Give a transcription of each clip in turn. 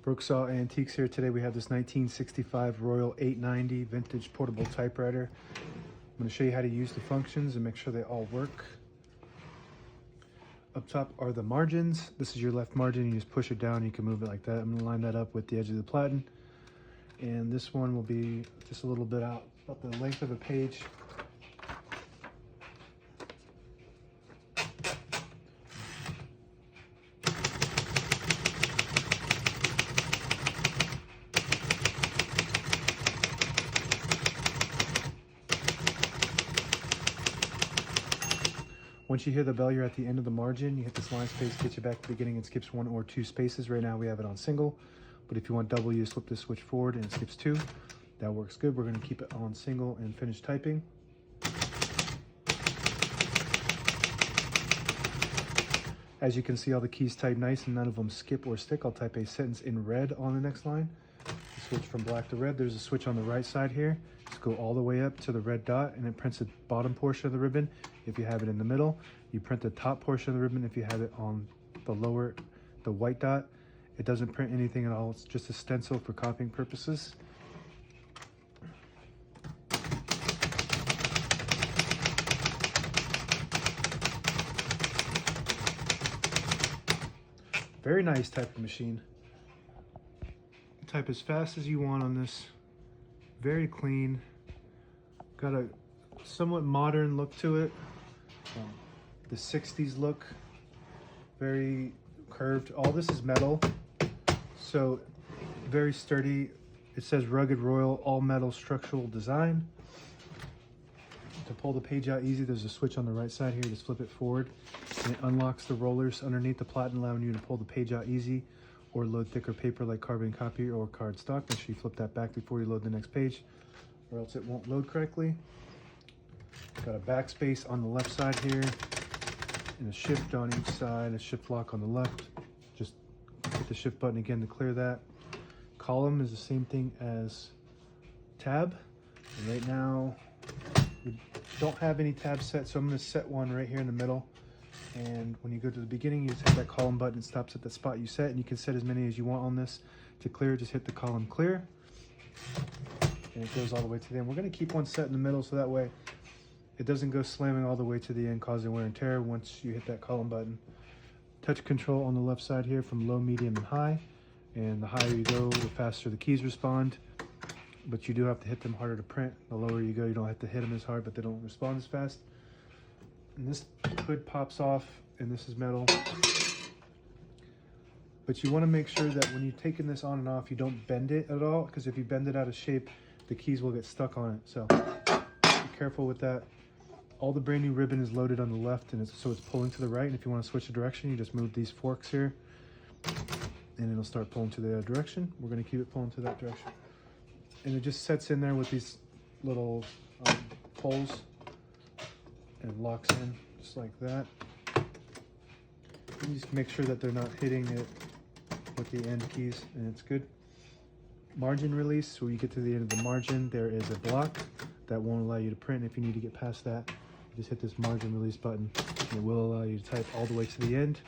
Brooksaw Antiques here. Today we have this 1965 Royal 890 vintage portable typewriter. I'm going to show you how to use the functions and make sure they all work. Up top are the margins. This is your left margin. You just push it down. You can move it like that. I'm going to line that up with the edge of the platen. And this one will be just a little bit out, about the length of a page. Once you hear the bell, you're at the end of the margin. You hit this line space, get you back to the beginning, and skips 1 or 2 spaces. Right now we have it on single, but if you want double, you just flip this switch forward and it skips 2. That works good. We're going to keep it on single and finish typing. As you can see, all the keys type nice and none of them skip or stick. I'll type a sentence in red on the next line. Switch from black to red. There's a switch on the right side here. Just go all the way up to the red dot and it prints the bottom portion of the ribbon. If you have it in the middle, you print the top portion of the ribbon. If you have it on the lower, the white dot, it doesn't print anything at all. It's just a stencil for copying purposes. Very nice type of machine. Type as fast as you want on this. Very clean. Got a somewhat modern look to it. The 60s look. Very curved. All this is metal, so very sturdy. It says rugged royal all metal structural design. To pull the page out easy, there's a switch on the right side here. Just flip it forward and it unlocks the rollers underneath the platen, allowing you to pull the page out easy or load thicker paper like carbon copy or cardstock. Make sure you flip that back before you load the next page, or else it won't load correctly. Got a backspace on the left side here and a shift on each side, a shift lock on the left. Just hit the shift button again to clear that. Column is the same thing as tab. And right now we don't have any tabs set, so I'm going to set one right here in the middle. And when you go to the beginning, you just hit that column button. It stops at the spot you set, and you can set as many as you want on this. To clear, just hit the column clear, and it goes all the way to the end. We're going to keep one set in the middle, so that way it doesn't go slamming all the way to the end, causing wear and tear once you hit that column button. Touch control on the left side here from low, medium, and high. And the higher you go, the faster the keys respond. But you do have to hit them harder to print. The lower you go, you don't have to hit them as hard, but they don't respond as fast. And this hood pops off, and this is metal. But you want to make sure that when you're taking this on and off, you don't bend it at all, because if you bend it out of shape, the keys will get stuck on it. So be careful with that. All the brand new ribbon is loaded on the left, and so it's pulling to the right. And if you want to switch the direction, you just move these forks here, and it'll start pulling to the other direction. We're going to keep it pulling to that direction. And it just sets in there with these little poles and locks in just like that. You just make sure that they're not hitting it with the end keys, and it's good. Margin release, so when you get to the end of the margin, there is a block that won't allow you to print. If you need to get past that, you just hit this margin release button, and it will allow you to type all the way to the end.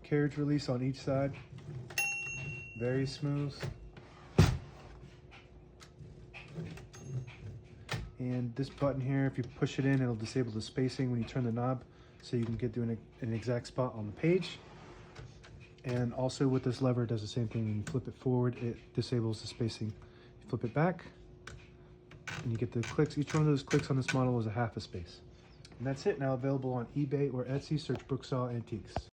Carriage release on each side, very smooth. And this button here, if you push it in, it'll disable the spacing when you turn the knob, so you can get to an exact spot on the page. And also with this lever, it does the same thing. When you flip it forward, it disables the spacing. You flip it back, and you get the clicks. Each one of those clicks on this model is a half a space. And that's it. Now available on eBay or Etsy. Search Brooksaw Antiques.